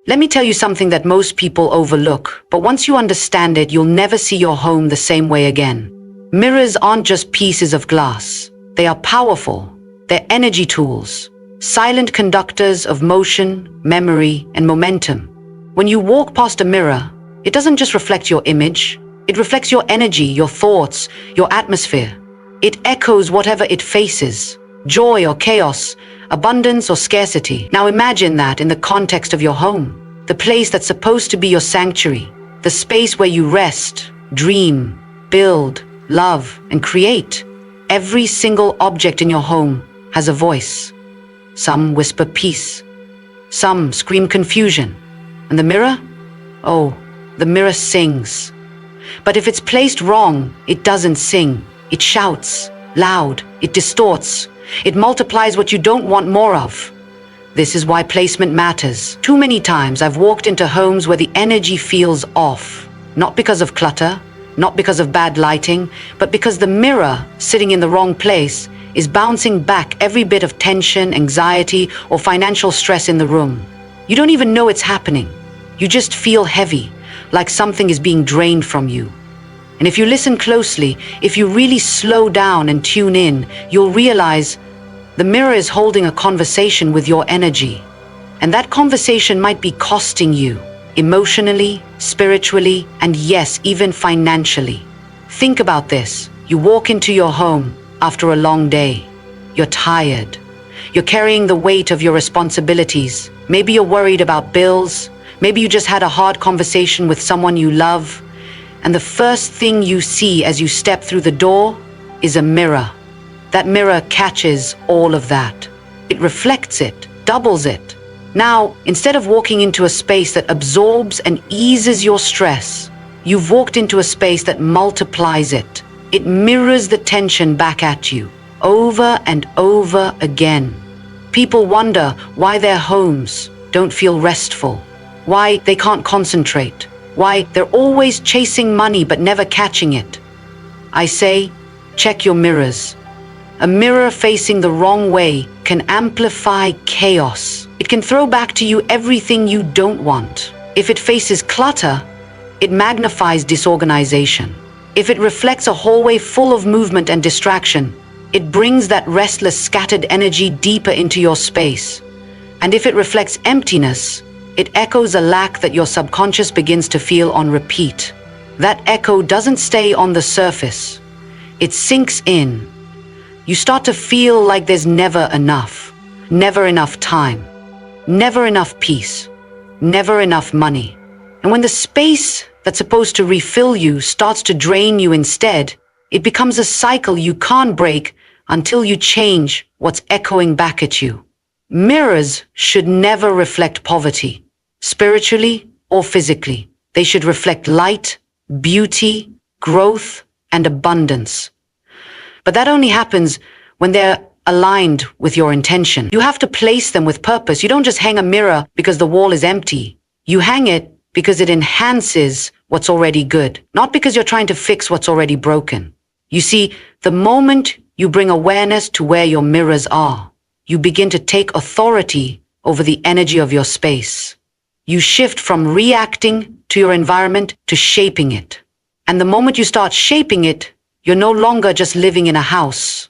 Let me tell you something that most people overlook, but once you understand it, you'll never see your home the same way again. Mirrors aren't just pieces of glass. They are powerful. They're energy tools, silent conductors of motion, memory, and momentum. When you walk past a mirror, it doesn't just reflect your image. It reflects your energy, your thoughts, your atmosphere. It echoes whatever it faces, joy or chaos, abundance or scarcity. Now imagine that in the context of your home, the place that's supposed to be your sanctuary, the space where you rest, dream, build, love, and create. Every single object in your home has a voice. Some whisper peace, some scream confusion. And the mirror? Oh, the mirror sings. But if it's placed wrong, it doesn't sing. It shouts, loud, it distorts. It multiplies what you don't want more of. This is why placement matters. Too many times I've walked into homes where the energy feels off. Not because of clutter, not because of bad lighting, but because the mirror, sitting in the wrong place, is bouncing back every bit of tension, anxiety, or financial stress in the room. You don't even know it's happening. You just feel heavy, like something is being drained from you. And if you listen closely, if you really slow down and tune in, you'll realize the mirror is holding a conversation with your energy. And that conversation might be costing you emotionally, spiritually, and yes, even financially. Think about this. You walk into your home after a long day. You're tired. You're carrying the weight of your responsibilities. Maybe you're worried about bills. Maybe you just had a hard conversation with someone you love. And the first thing you see as you step through the door is a mirror. That mirror catches all of that. It reflects it, doubles it. Now, instead of walking into a space that absorbs and eases your stress, you've walked into a space that multiplies it. It mirrors the tension back at you, over and over again. People wonder why their homes don't feel restful, why they can't concentrate, why they're always chasing money but never catching it. I say, check your mirrors. A mirror facing the wrong way can amplify chaos. It can throw back to you everything you don't want. If it faces clutter, it magnifies disorganization. If it reflects a hallway full of movement and distraction, it brings that restless, scattered energy deeper into your space. And if it reflects emptiness, it echoes a lack that your subconscious begins to feel on repeat. That echo doesn't stay on the surface. It sinks in. You start to feel like there's never enough time, never enough peace, never enough money. And when the space that's supposed to refill you starts to drain you instead, it becomes a cycle you can't break until you change what's echoing back at you. Mirrors should never reflect poverty, spiritually or physically. They should reflect light, beauty, growth, and abundance. But that only happens when they're aligned with your intention. You have to place them with purpose. You don't just hang a mirror because the wall is empty. You hang it because it enhances what's already good, not because you're trying to fix what's already broken. You see, the moment you bring awareness to where your mirrors are, you begin to take authority over the energy of your space. You shift from reacting to your environment to shaping it. And the moment you start shaping it, you're no longer just living in a house.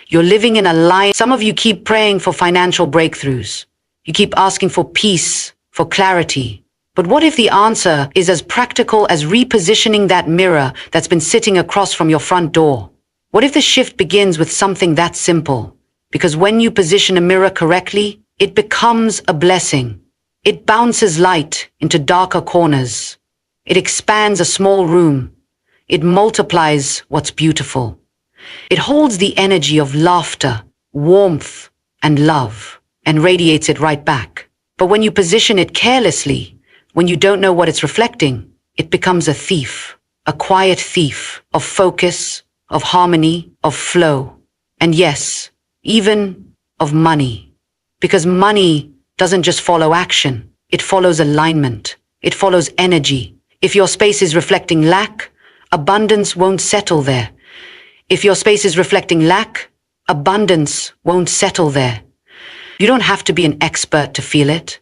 You're living in a line. Some of you keep praying for financial breakthroughs. You keep asking for peace, for clarity. But what if the answer is as practical as repositioning that mirror that's been sitting across from your front door? What if the shift begins with something that simple? Because when you position a mirror correctly, it becomes a blessing. It bounces light into darker corners. It expands a small room. It multiplies what's beautiful. It holds the energy of laughter, warmth, and love, and radiates it right back. But when you position it carelessly, when you don't know what it's reflecting, it becomes a thief, a quiet thief of focus, of harmony, of flow, and yes, even of money. Because money doesn't just follow action, it follows alignment, it follows energy. If your space is reflecting lack, abundance won't settle there. If your space is reflecting lack, abundance won't settle there. You don't have to be an expert to feel it.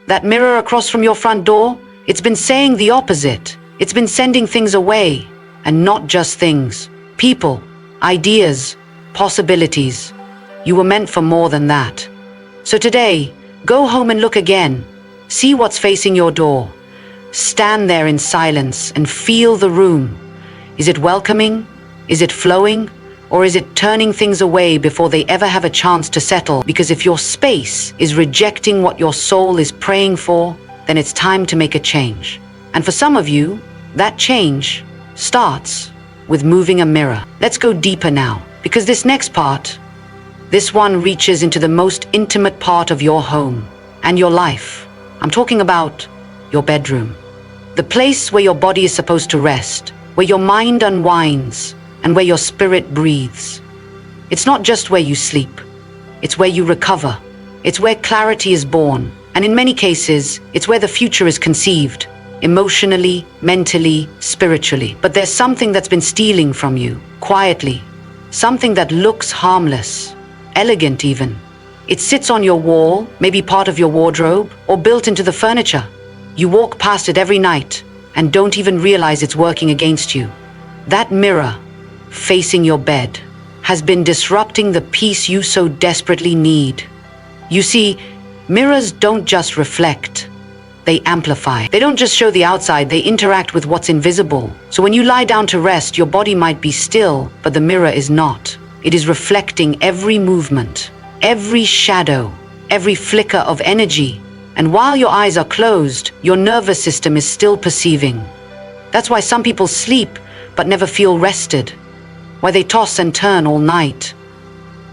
That mirror across from your front door, it's been saying the opposite. It's been sending things away, and not just things. People, ideas, possibilities. You were meant for more than that. So today, go home and look again. See what's facing your door. Stand there in silence and feel the room. Is it welcoming? Is it flowing? Or is it turning things away before they ever have a chance to settle? Because if your space is rejecting what your soul is praying for, then it's time to make a change. And for some of you, that change starts with moving a mirror. Let's go deeper now, because this next part, this one reaches into the most intimate part of your home and your life. I'm talking about your bedroom. The place where your body is supposed to rest, where your mind unwinds, and where your spirit breathes. It's not just where you sleep. It's where you recover. It's where clarity is born. And in many cases, it's where the future is conceived, emotionally, mentally, spiritually. But there's something that's been stealing from you, quietly. Something that looks harmless, elegant even. It sits on your wall, maybe part of your wardrobe, or built into the furniture. You walk past it every night and don't even realize it's working against you. That mirror, facing your bed, has been disrupting the peace you so desperately need. You see, mirrors don't just reflect, they amplify. They don't just show the outside, they interact with what's invisible. So when you lie down to rest, your body might be still, but the mirror is not. It is reflecting every movement, every shadow, every flicker of energy. And while your eyes are closed, your nervous system is still perceiving. That's why some people sleep but never feel rested. Why they toss and turn all night.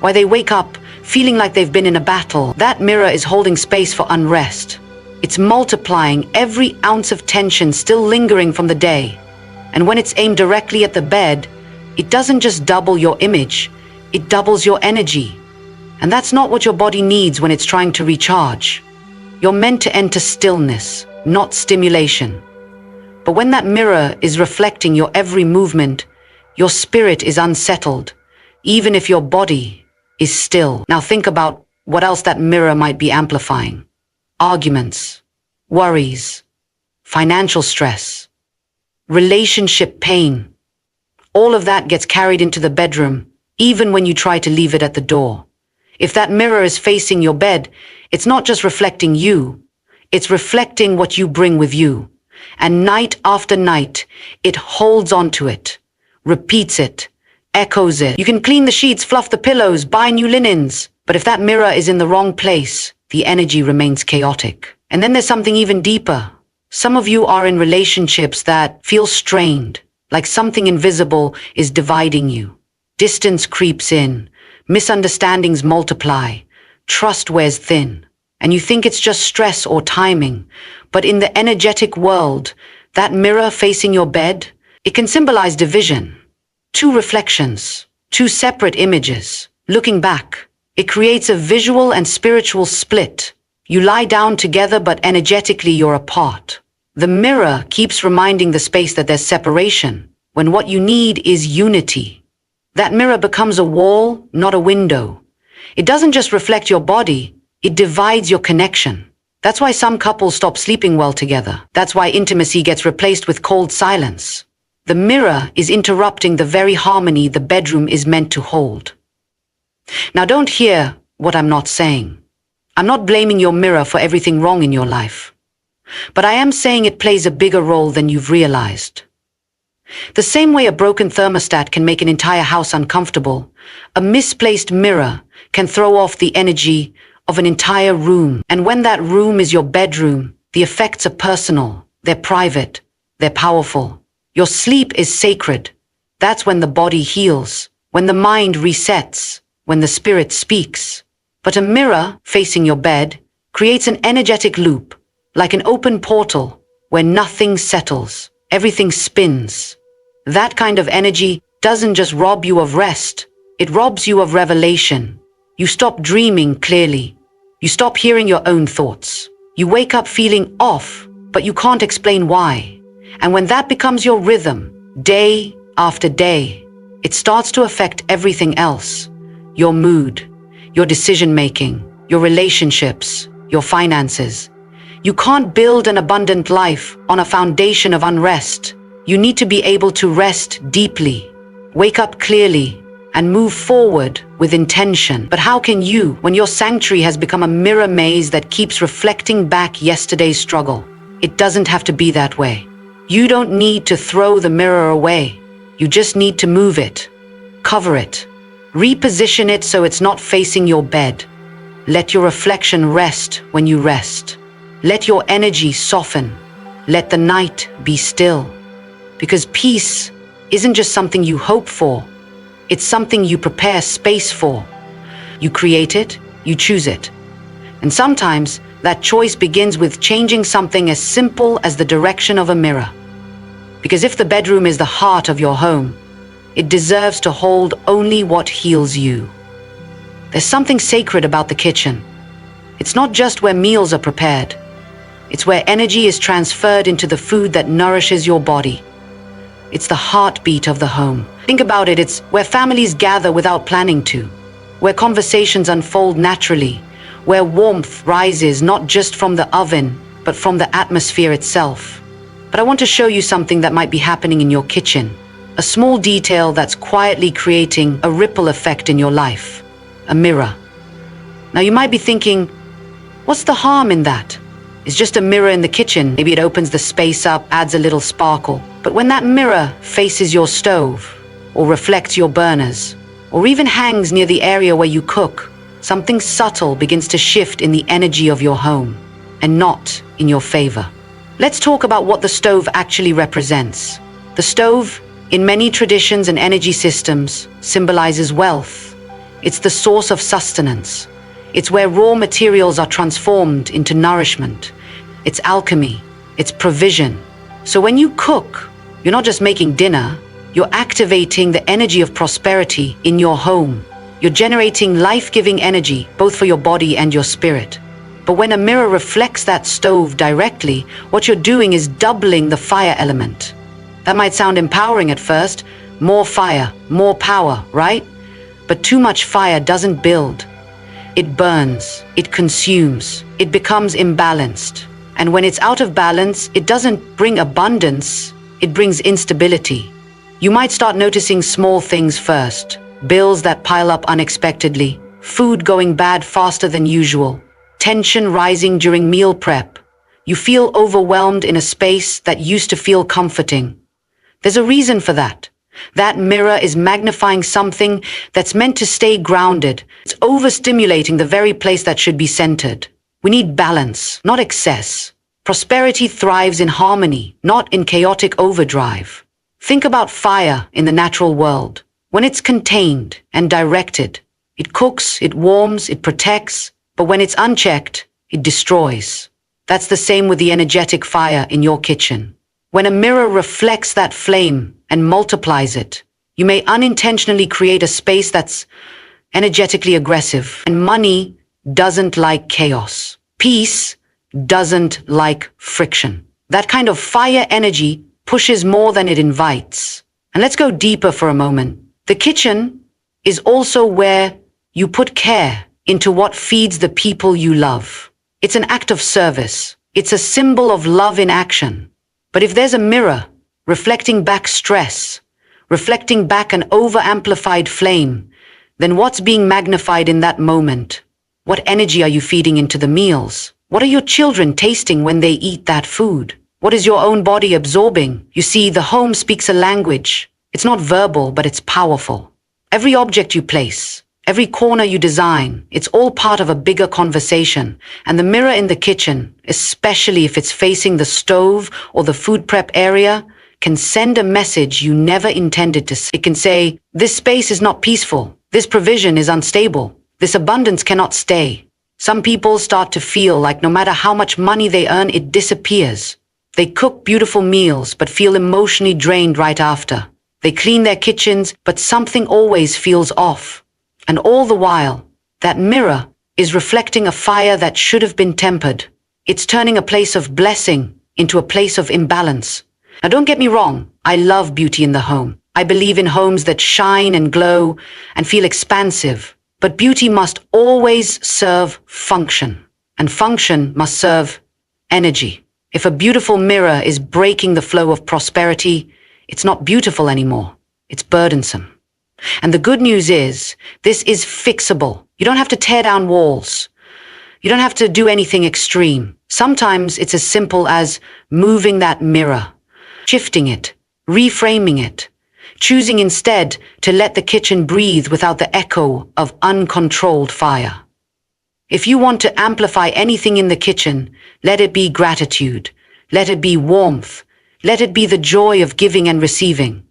Why they wake up feeling like they've been in a battle. That mirror is holding space for unrest. It's multiplying every ounce of tension still lingering from the day. And when it's aimed directly at the bed, it doesn't just double your image, it doubles your energy. And that's not what your body needs when it's trying to recharge. You're meant to enter stillness, not stimulation. But when that mirror is reflecting your every movement, your spirit is unsettled, even if your body is still. Now think about what else that mirror might be amplifying. Arguments, worries, financial stress, relationship pain. All of that gets carried into the bedroom, even when you try to leave it at the door. If that mirror is facing your bed, it's not just reflecting you, it's reflecting what you bring with you. And night after night, it holds onto it, repeats it, echoes it. You can clean the sheets, fluff the pillows, buy new linens. But if that mirror is in the wrong place, the energy remains chaotic. And then there's something even deeper. Some of you are in relationships that feel strained, like something invisible is dividing you. Distance creeps in, misunderstandings multiply, trust wears thin. And you think it's just stress or timing. But in the energetic world, that mirror facing your bed, it can symbolize division. Two reflections, two separate images. Looking back, it creates a visual and spiritual split. You lie down together, but energetically you're apart. The mirror keeps reminding the space that there's separation, when what you need is unity. That mirror becomes a wall, not a window. It doesn't just reflect your body, it divides your connection. That's why some couples stop sleeping well together. That's why intimacy gets replaced with cold silence. The mirror is interrupting the very harmony the bedroom is meant to hold. Now don't hear what I'm not saying. I'm not blaming your mirror for everything wrong in your life. But I am saying it plays a bigger role than you've realized. The same way a broken thermostat can make an entire house uncomfortable, a misplaced mirror can throw off the energy of an entire room. And when that room is your bedroom, the effects are personal, they're private, they're powerful. Your sleep is sacred. That's when the body heals, when the mind resets, when the spirit speaks. But a mirror facing your bed creates an energetic loop, like an open portal where nothing settles, everything spins. That kind of energy doesn't just rob you of rest, it robs you of revelation. You stop dreaming clearly. You stop hearing your own thoughts. You wake up feeling off, but you can't explain why. And when that becomes your rhythm, day after day, it starts to affect everything else. Your mood, your decision-making, your relationships, your finances. You can't build an abundant life on a foundation of unrest. You need to be able to rest deeply, wake up clearly, and move forward with intention. But how can you, when your sanctuary has become a mirror maze that keeps reflecting back yesterday's struggle? It doesn't have to be that way. You don't need to throw the mirror away. You just need to move it, cover it, reposition it so it's not facing your bed. Let your reflection rest when you rest. Let your energy soften. Let the night be still. Because peace isn't just something you hope for. It's something you prepare space for. You create it, you choose it. And sometimes that choice begins with changing something as simple as the direction of a mirror. Because if the bedroom is the heart of your home, it deserves to hold only what heals you. There's something sacred about the kitchen. It's not just where meals are prepared. It's where energy is transferred into the food that nourishes your body. It's the heartbeat of the home. Think about it, it's where families gather without planning to, where conversations unfold naturally, where warmth rises not just from the oven, but from the atmosphere itself. But I want to show you something that might be happening in your kitchen, a small detail that's quietly creating a ripple effect in your life, a mirror. Now you might be thinking, what's the harm in that? It's just a mirror in the kitchen. Maybe it opens the space up, adds a little sparkle. But when that mirror faces your stove, or reflects your burners, or even hangs near the area where you cook, something subtle begins to shift in the energy of your home, and not in your favor. Let's talk about what the stove actually represents. The stove, in many traditions and energy systems, symbolizes wealth. It's the source of sustenance. It's where raw materials are transformed into nourishment. It's alchemy. It's provision. So when you cook, you're not just making dinner, you're activating the energy of prosperity in your home. You're generating life-giving energy, both for your body and your spirit. But when a mirror reflects that stove directly, what you're doing is doubling the fire element. That might sound empowering at first. More fire, more power, right? But too much fire doesn't build. It burns, it consumes, it becomes imbalanced. And when it's out of balance, it doesn't bring abundance, it brings instability. You might start noticing small things first. Bills that pile up unexpectedly, food going bad faster than usual, tension rising during meal prep. You feel overwhelmed in a space that used to feel comforting. There's a reason for that. That mirror is magnifying something that's meant to stay grounded. It's overstimulating the very place that should be centered. We need balance, not excess. Prosperity thrives in harmony, not in chaotic overdrive. Think about fire in the natural world. When it's contained and directed, it cooks, it warms, it protects, but when it's unchecked, it destroys. That's the same with the energetic fire in your kitchen. When a mirror reflects that flame and multiplies it, you may unintentionally create a space that's energetically aggressive. And money doesn't like chaos. Peace doesn't like friction. That kind of fire energy pushes more than it invites. And let's go deeper for a moment. The kitchen is also where you put care into what feeds the people you love. It's an act of service. It's a symbol of love in action. But if there's a mirror reflecting back stress, reflecting back an over-amplified flame, then what's being magnified in that moment? What energy are you feeding into the meals? What are your children tasting when they eat that food? What is your own body absorbing? You see, the home speaks a language. It's not verbal, but it's powerful. Every object you place, every corner you design, it's all part of a bigger conversation. And the mirror in the kitchen, especially if it's facing the stove or the food prep area, can send a message you never intended to see. It can say, this space is not peaceful. This provision is unstable. This abundance cannot stay. Some people start to feel like no matter how much money they earn, it disappears. They cook beautiful meals, but feel emotionally drained right after. They clean their kitchens, but something always feels off. And all the while, that mirror is reflecting a fire that should have been tempered. It's turning a place of blessing into a place of imbalance. Now don't get me wrong, I love beauty in the home. I believe in homes that shine and glow and feel expansive. But beauty must always serve function, and function must serve Energy. If a beautiful mirror is breaking the flow of prosperity, it's not beautiful anymore. It's burdensome. And the good news is, this is fixable. You don't have to tear down walls. You don't have to do anything extreme. Sometimes it's as simple as moving that mirror, shifting it, reframing it, choosing instead to let the kitchen breathe without the echo of uncontrolled fire. If you want to amplify anything in the kitchen, let it be gratitude, let it be warmth, let it be the joy of giving and receiving.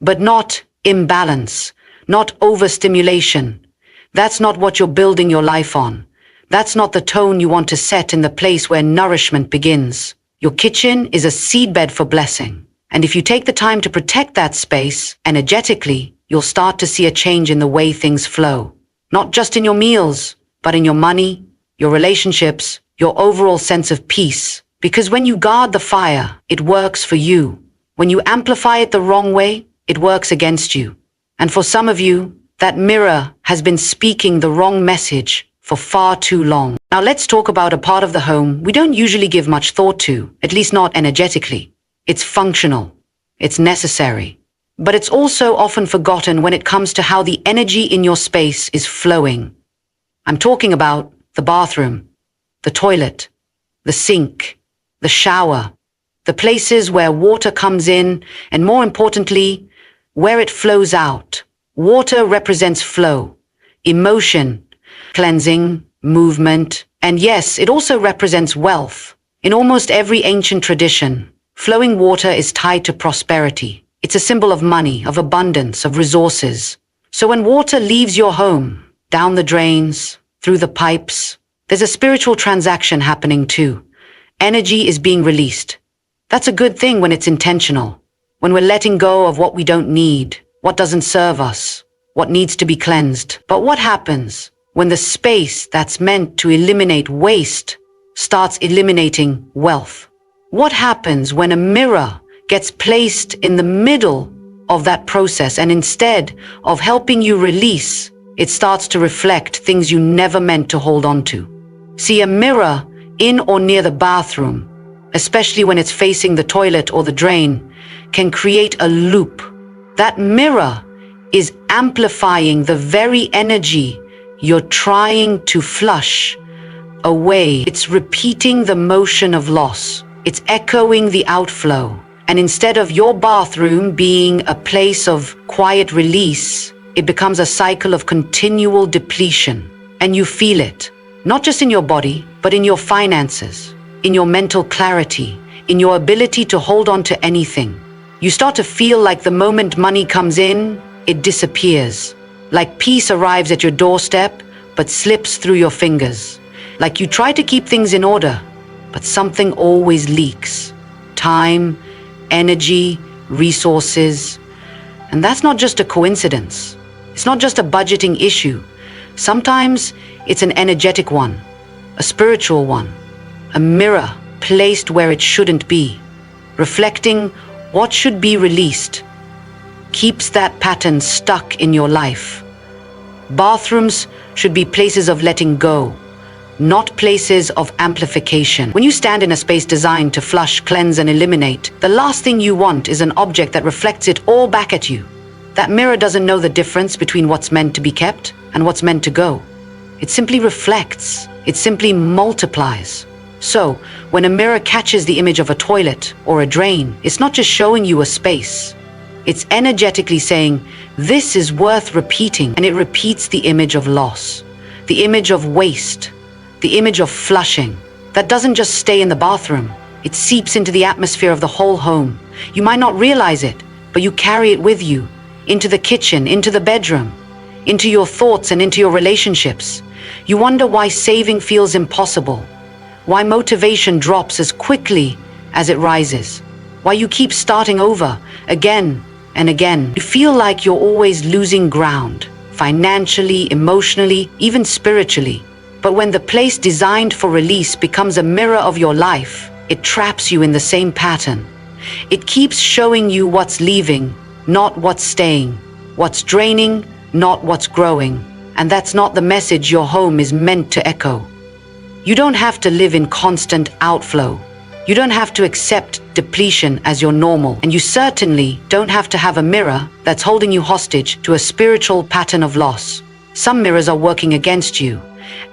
But not imbalance, not overstimulation. That's not what you're building your life on. That's not the tone you want to set in the place where nourishment begins. Your kitchen is a seedbed for blessing. And if you take the time to protect that space energetically, you'll start to see a change in the way things flow. Not just in your meals, but in your money, your relationships, your overall sense of peace. Because when you guard the fire, it works for you. When you amplify it the wrong way, it works against you. And for some of you, that mirror has been speaking the wrong message for far too long. Now let's talk about a part of the home we don't usually give much thought to, at least not energetically. It's functional. It's necessary. But it's also often forgotten when it comes to how the energy in your space is flowing. I'm talking about the bathroom, the toilet, the sink, the shower, the places where water comes in, and more importantly, where it flows out. Water represents flow, emotion, cleansing, movement, and yes, it also represents wealth. In almost every ancient tradition, flowing water is tied to prosperity. It's a symbol of money, of abundance, of resources. So when water leaves your home, down the drains, through the pipes, there's a spiritual transaction happening too. Energy is being released. That's a good thing when it's intentional. When we're letting go of what we don't need, what doesn't serve us, what needs to be cleansed. But what happens when the space that's meant to eliminate waste starts eliminating wealth? What happens when a mirror gets placed in the middle of that process and instead of helping you release, it starts to reflect things you never meant to hold on to? See, a mirror in or near the bathroom, especially when it's facing the toilet or the drain, can create a loop. That mirror is amplifying the very energy you're trying to flush away. It's repeating the motion of loss. It's echoing the outflow. And instead of your bathroom being a place of quiet release, it becomes a cycle of continual depletion. And you feel it, not just in your body, but in your finances, in your mental clarity, in your ability to hold on to anything. You start to feel like the moment money comes in, it disappears. Like peace arrives at your doorstep, but slips through your fingers. Like you try to keep things in order, but something always leaks. Time, energy, resources. And that's not just a coincidence. It's not just a budgeting issue. Sometimes it's an energetic one, a spiritual one, a mirror placed where it shouldn't be, reflecting what should be released, keeps that pattern stuck in your life. Bathrooms should be places of letting go, not places of amplification. When you stand in a space designed to flush, cleanse, and eliminate, the last thing you want is an object that reflects it all back at you. That mirror doesn't know the difference between what's meant to be kept and what's meant to go. It simply reflects. It simply multiplies. So, when a mirror catches the image of a toilet or a drain, it's not just showing you a space. It's energetically saying, this is worth repeating, and it repeats the image of loss, the image of waste, the image of flushing. That doesn't just stay in the bathroom. It seeps into the atmosphere of the whole home. You might not realize it, but you carry it with you, into the kitchen, into the bedroom, into your thoughts and into your relationships. You wonder why saving feels impossible, why motivation drops as quickly as it rises, why you keep starting over again and again. You feel like you're always losing ground, financially, emotionally, even spiritually. But when the place designed for release becomes a mirror of your life, it traps you in the same pattern. It keeps showing you what's leaving, not what's staying, what's draining, not what's growing. And that's not the message your home is meant to echo. You don't have to live in constant outflow. You don't have to accept depletion as your normal. And you certainly don't have to have a mirror that's holding you hostage to a spiritual pattern of loss. Some mirrors are working against you,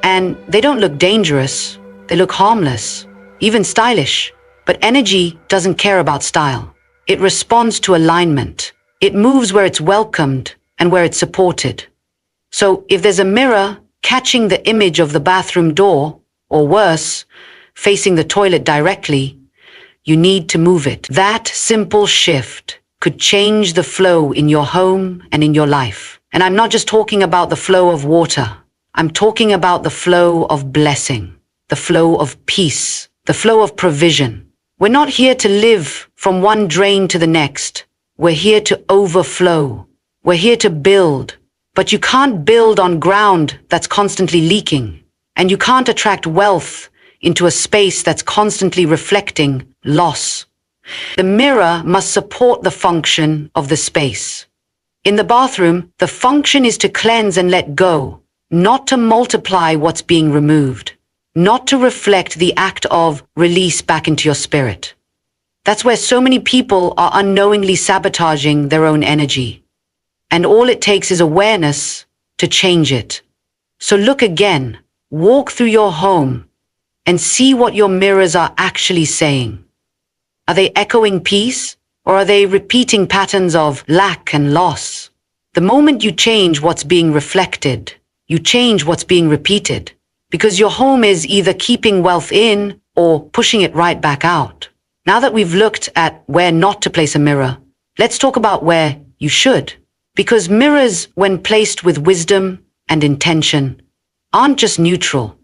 and they don't look dangerous. They look harmless, even stylish. But energy doesn't care about style. It responds to alignment. It moves where it's welcomed and where it's supported. So if there's a mirror catching the image of the bathroom door, or worse, facing the toilet directly, you need to move it. That simple shift could change the flow in your home and in your life. And I'm not just talking about the flow of water. I'm talking about the flow of blessing, the flow of peace, the flow of provision. We're not here to live from one drain to the next. We're here to overflow. We're here to build. But you can't build on ground that's constantly leaking. And you can't attract wealth into a space that's constantly reflecting loss. The mirror must support the function of the space. In the bathroom, the function is to cleanse and let go, not to multiply what's being removed, not to reflect the act of release back into your spirit. That's where so many people are unknowingly sabotaging their own energy. And all it takes is awareness to change it. So look again, walk through your home, and see what your mirrors are actually saying. Are they echoing peace, or are they repeating patterns of lack and loss? The moment you change what's being reflected, you change what's being repeated, because your home is either keeping wealth in or pushing it right back out. Now that we've looked at where not to place a mirror, let's talk about where you should. Because mirrors, when placed with wisdom and intention, aren't just neutral.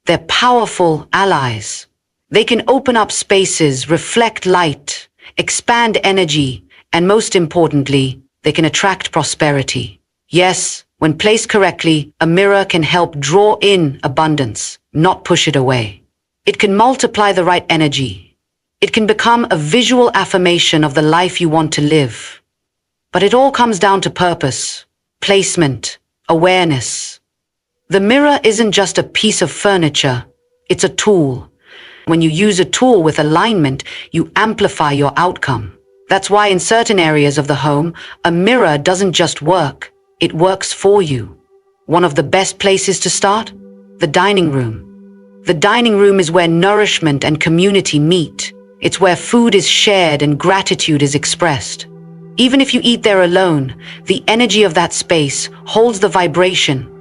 They're powerful allies. They can open up spaces, reflect light, expand energy, and most importantly, they can attract prosperity. Yes, when placed correctly, a mirror can help draw in abundance, not push it away. It can multiply the right energy. It can become a visual affirmation of the life you want to live. But it all comes down to purpose, placement, awareness. The mirror isn't just a piece of furniture, it's a tool. When you use a tool with alignment, you amplify your outcome. That's why in certain areas of the home, a mirror doesn't just work, it works for you. One of the best places to start? The dining room. The dining room is where nourishment and community meet. It's where food is shared and gratitude is expressed. Even if you eat there alone, the energy of that space holds the vibration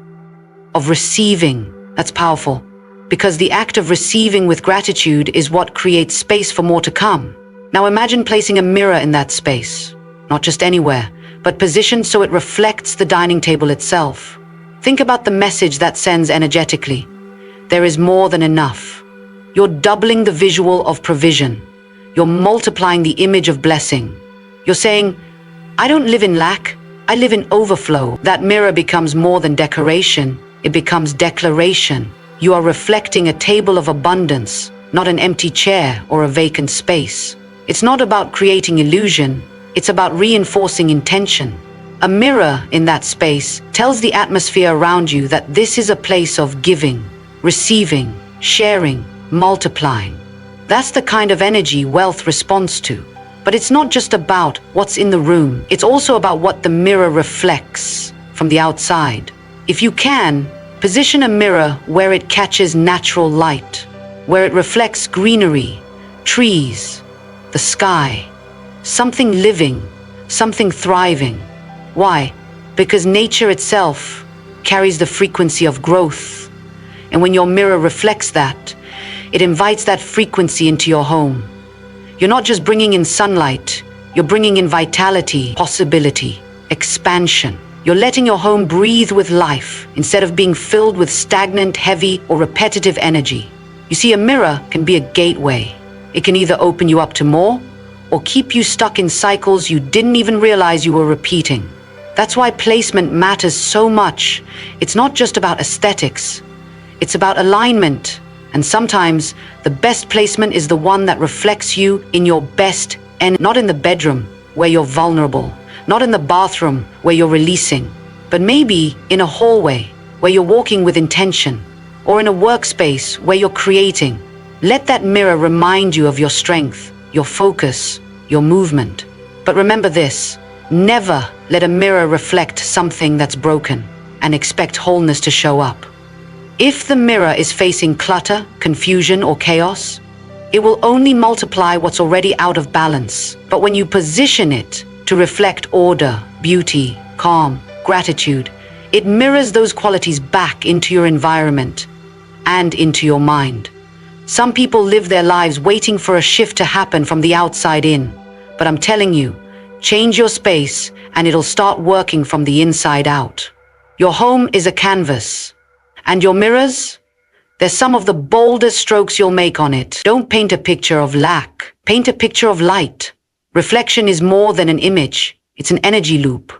of receiving. That's powerful, because the act of receiving with gratitude is what creates space for more to come. Now imagine placing a mirror in that space, not just anywhere, but positioned so it reflects the dining table itself. Think about the message that sends energetically. There is more than enough. You're doubling the visual of provision. You're multiplying the image of blessing. You're saying, I don't live in lack, I live in overflow. That mirror becomes more than decoration, it becomes declaration. You are reflecting a table of abundance, not an empty chair or a vacant space. It's not about creating illusion, it's about reinforcing intention. A mirror in that space tells the atmosphere around you that this is a place of giving, receiving, sharing, multiplying. That's the kind of energy wealth responds to. But it's not just about what's in the room, it's also about what the mirror reflects from the outside. If you can, position a mirror where it catches natural light, where it reflects greenery, trees, the sky, something living, something thriving. Why? Because nature itself carries the frequency of growth. And when your mirror reflects that, it invites that frequency into your home. You're not just bringing in sunlight, you're bringing in vitality, possibility, expansion. You're letting your home breathe with life instead of being filled with stagnant, heavy, or repetitive energy. You see, a mirror can be a gateway. It can either open you up to more or keep you stuck in cycles you didn't even realize you were repeating. That's why placement matters so much. It's not just about aesthetics. It's about alignment. And sometimes the best placement is the one that reflects you in your best, and not in the bedroom where you're vulnerable, not in the bathroom where you're releasing, but maybe in a hallway where you're walking with intention, or in a workspace where you're creating. Let that mirror remind you of your strength, your focus, your movement. But remember this, never let a mirror reflect something that's broken and expect wholeness to show up. If the mirror is facing clutter, confusion, or chaos, it will only multiply what's already out of balance. But when you position it to reflect order, beauty, calm, gratitude, it mirrors those qualities back into your environment and into your mind. Some people live their lives waiting for a shift to happen from the outside in. But I'm telling you, change your space and it'll start working from the inside out. Your home is a canvas, and your mirrors? They're some of the boldest strokes you'll make on it. Don't paint a picture of lack. Paint a picture of light. Reflection is more than an image. It's an energy loop.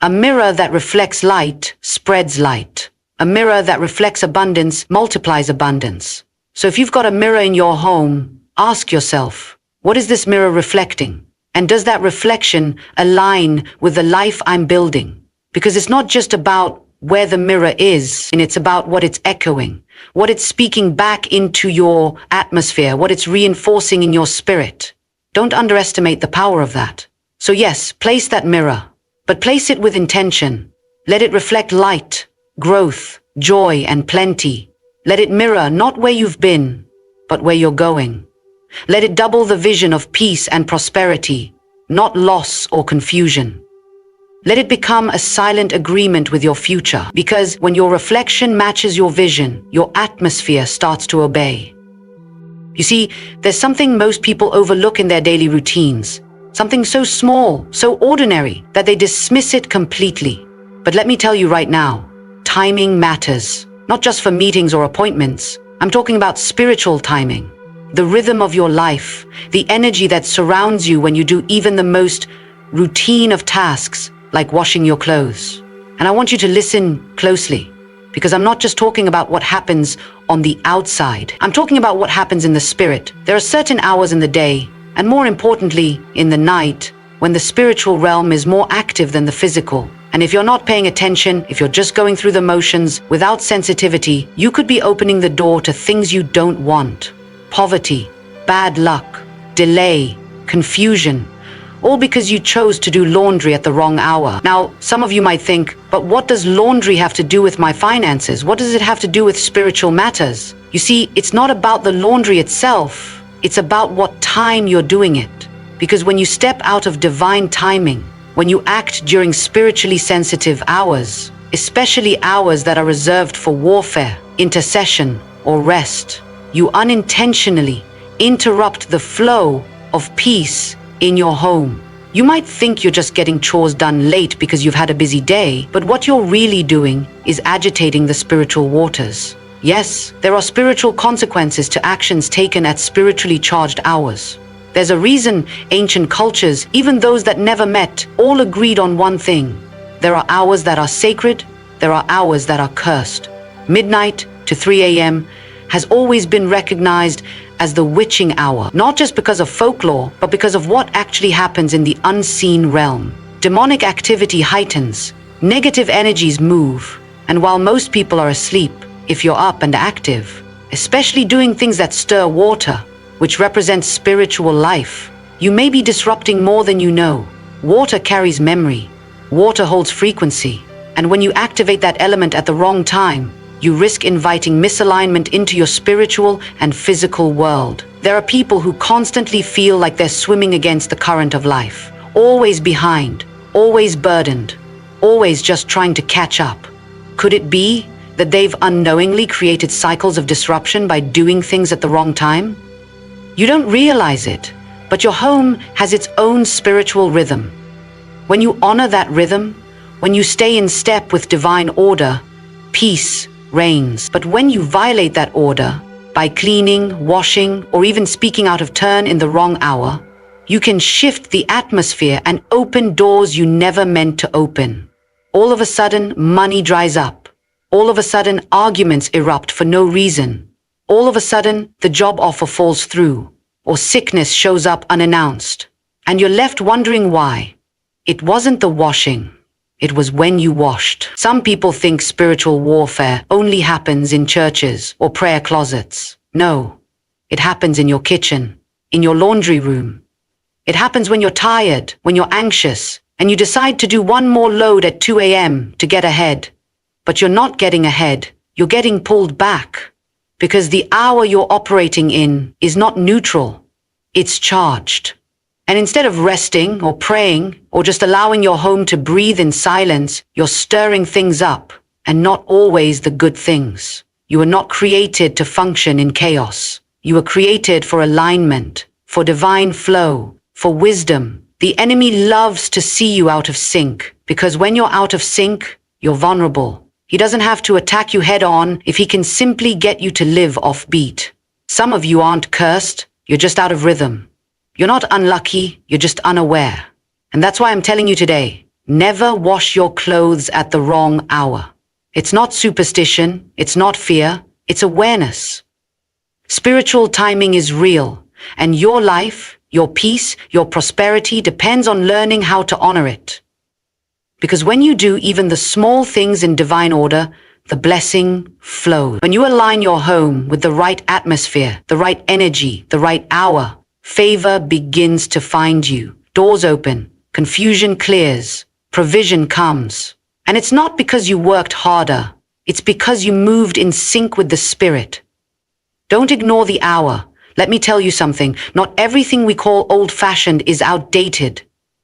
A mirror that reflects light spreads light. A mirror that reflects abundance multiplies abundance. So if you've got a mirror in your home, ask yourself, what is this mirror reflecting? And does that reflection align with the life I'm building? Because it's not just about where the mirror is, and it's about what it's echoing, what it's speaking back into your atmosphere, what it's reinforcing in your spirit. Don't underestimate the power of that. So yes, place that mirror, but place it with intention. Let it reflect light, growth, joy, and plenty. Let it mirror not where you've been, but where you're going. Let it double the vision of peace and prosperity, not loss or confusion. Let it become a silent agreement with your future, because when your reflection matches your vision, your atmosphere starts to obey. You see, there's something most people overlook in their daily routines, something so small, so ordinary, that they dismiss it completely. But let me tell you right now, timing matters, not just for meetings or appointments. I'm talking about spiritual timing, the rhythm of your life, the energy that surrounds you when you do even the most routine of tasks, like washing your clothes. And I want you to listen closely, because I'm not just talking about what happens on the outside. I'm talking about what happens in the spirit. There are certain hours in the day, and more importantly, in the night, when the spiritual realm is more active than the physical. And if you're not paying attention, if you're just going through the motions without sensitivity, you could be opening the door to things you don't want. Poverty, bad luck, delay, confusion, all because you chose to do laundry at the wrong hour. Now, some of you might think, but what does laundry have to do with my finances? What does it have to do with spiritual matters? You see, it's not about the laundry itself. It's about what time you're doing it. Because when you step out of divine timing, when you act during spiritually sensitive hours, especially hours that are reserved for warfare, intercession, or rest, you unintentionally interrupt the flow of peace in your home. You might think you're just getting chores done late because you've had a busy day, but what you're really doing is agitating the spiritual waters. Yes, there are spiritual consequences to actions taken at spiritually charged hours. There's a reason ancient cultures, even those that never met, all agreed on one thing. There are hours that are sacred, there are hours that are cursed. Midnight to 3 a.m. has always been recognized as the witching hour, not just because of folklore, but because of what actually happens in the unseen realm. Demonic activity heightens, negative energies move, and while most people are asleep, if you're up and active, especially doing things that stir water, which represents spiritual life, you may be disrupting more than you know. Water carries memory, water holds frequency, and when you activate that element at the wrong time, you risk inviting misalignment into your spiritual and physical world. There are people who constantly feel like they're swimming against the current of life, always behind, always burdened, always just trying to catch up. Could it be that they've unknowingly created cycles of disruption by doing things at the wrong time? You don't realize it, but your home has its own spiritual rhythm. When you honor that rhythm, when you stay in step with divine order, peace reigns. But when you violate that order by cleaning, washing, or even speaking out of turn in the wrong hour, you can shift the atmosphere and open doors you never meant to open. All of a sudden, money dries up. All of a sudden, arguments erupt for no reason. All of a sudden, the job offer falls through, or sickness shows up unannounced, and you're left wondering why. It wasn't the washing. It was when you washed. Some people think spiritual warfare only happens in churches or prayer closets. No, it happens in your kitchen, in your laundry room. It happens when you're tired, when you're anxious, and you decide to do one more load at 2 a.m. to get ahead. But you're not getting ahead, you're getting pulled back. Because the hour you're operating in is not neutral, it's charged. And instead of resting or praying or just allowing your home to breathe in silence, you're stirring things up, and not always the good things. You were not created to function in chaos. You were created for alignment, for divine flow, for wisdom. The enemy loves to see you out of sync, because when you're out of sync, you're vulnerable. He doesn't have to attack you head on if he can simply get you to live off beat. Some of you aren't cursed, you're just out of rhythm. You're not unlucky, you're just unaware. And that's why I'm telling you today, never wash your clothes at the wrong hour. It's not superstition, it's not fear, it's awareness. Spiritual timing is real, and your life, your peace, your prosperity depends on learning how to honor it. Because when you do even the small things in divine order, the blessing flows. When you align your home with the right atmosphere, the right energy, the right hour, favor begins to find you. Doors open, confusion clears, provision comes. And it's not because you worked harder, it's because you moved in sync with the Spirit. Don't ignore the hour. Let me tell you something, not everything we call old-fashioned is outdated.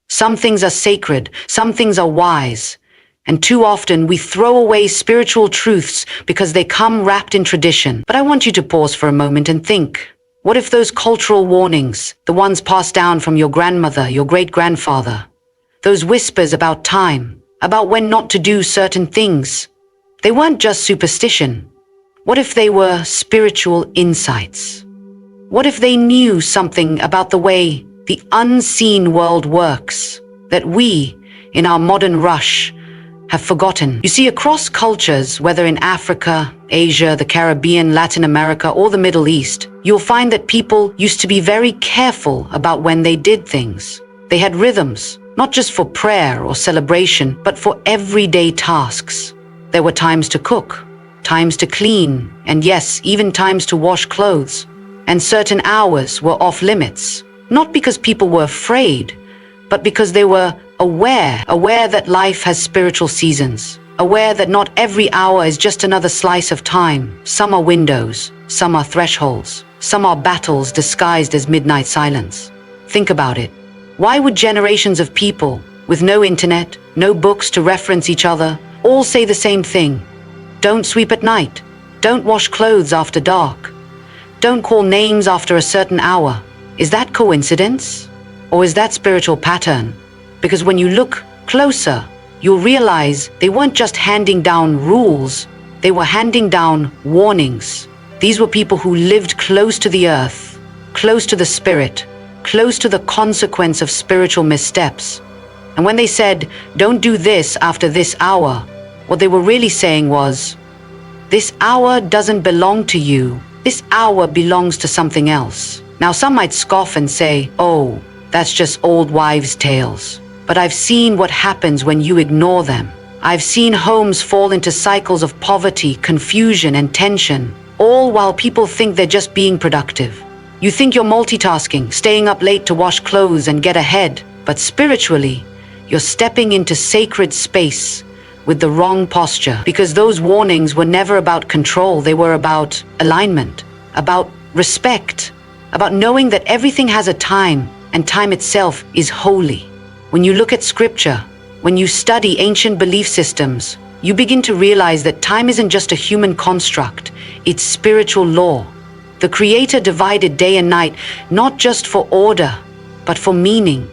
Some things are sacred, some things are wise. And too often we throw away spiritual truths because they come wrapped in tradition. But I want you to pause for a moment and think. What if those cultural warnings, the ones passed down from your grandmother, your great-grandfather, those whispers about time, about when not to do certain things, they weren't just superstition. What if they were spiritual insights? What if they knew something about the way the unseen world works that we, in our modern rush, have forgotten? You see, across cultures, whether in Africa, Asia, the Caribbean, Latin America, or the Middle East, you'll find that people used to be very careful about when they did things. They had rhythms, not just for prayer or celebration, but for everyday tasks. There were times to cook, times to clean, and yes, even times to wash clothes. And certain hours were off limits, not because people were afraid, but because they were aware that life has spiritual seasons, aware that not every hour is just another slice of time. Some are windows, some are thresholds, some are battles disguised as midnight silence. Think about it. Why would generations of people, with no internet, no books to reference each other, all say the same thing? Don't sweep at night. Don't wash clothes after dark. Don't call names after a certain hour. Is that coincidence? Or is that spiritual pattern? Because when you look closer, you'll realize they weren't just handing down rules, they were handing down warnings. These were people who lived close to the earth, close to the spirit, close to the consequence of spiritual missteps. And when they said, don't do this after this hour, what they were really saying was, this hour doesn't belong to you. This hour belongs to something else. Now some might scoff and say, oh, that's just old wives' tales. But I've seen what happens when you ignore them. I've seen homes fall into cycles of poverty, confusion, and tension, all while people think they're just being productive. You think you're multitasking, staying up late to wash clothes and get ahead, but spiritually, you're stepping into sacred space with the wrong posture, because those warnings were never about control, they were about alignment, about respect, about knowing that everything has a time, and time itself is holy. When you look at scripture, when you study ancient belief systems, you begin to realize that time isn't just a human construct, it's spiritual law. The Creator divided day and night, not just for order, but for meaning.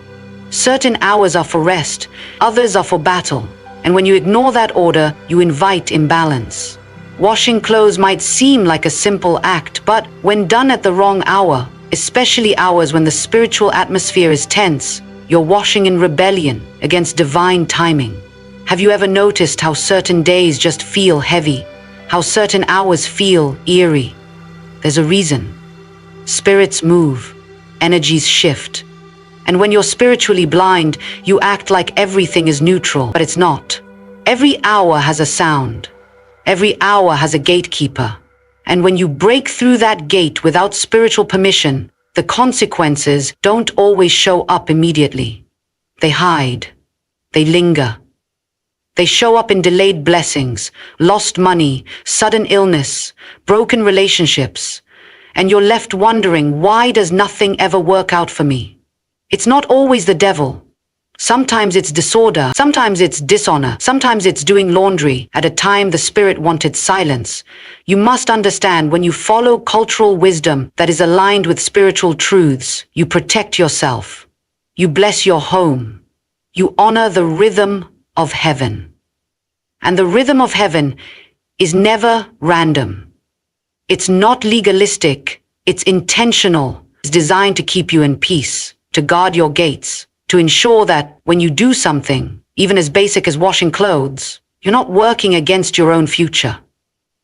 Certain hours are for rest, others are for battle. And when you ignore that order, you invite imbalance. Washing clothes might seem like a simple act, but when done at the wrong hour, especially hours when the spiritual atmosphere is tense, you're washing in rebellion against divine timing. Have you ever noticed how certain days just feel heavy? How certain hours feel eerie? There's a reason. Spirits move, energies shift. And when you're spiritually blind, you act like everything is neutral, but it's not. Every hour has a sound. Every hour has a gatekeeper. And when you break through that gate without spiritual permission, the consequences don't always show up immediately. They hide. They linger. They show up in delayed blessings, lost money, sudden illness, broken relationships. And you're left wondering, why does nothing ever work out for me? It's not always the devil. Sometimes it's disorder, sometimes it's dishonor, sometimes it's doing laundry at a time the spirit wanted silence. You must understand, when you follow cultural wisdom that is aligned with spiritual truths, you protect yourself. You bless your home. You honor the rhythm of heaven. And the rhythm of heaven is never random. It's not legalistic, it's intentional. It's designed to keep you in peace, to guard your gates, to ensure that when you do something, even as basic as washing clothes, you're not working against your own future.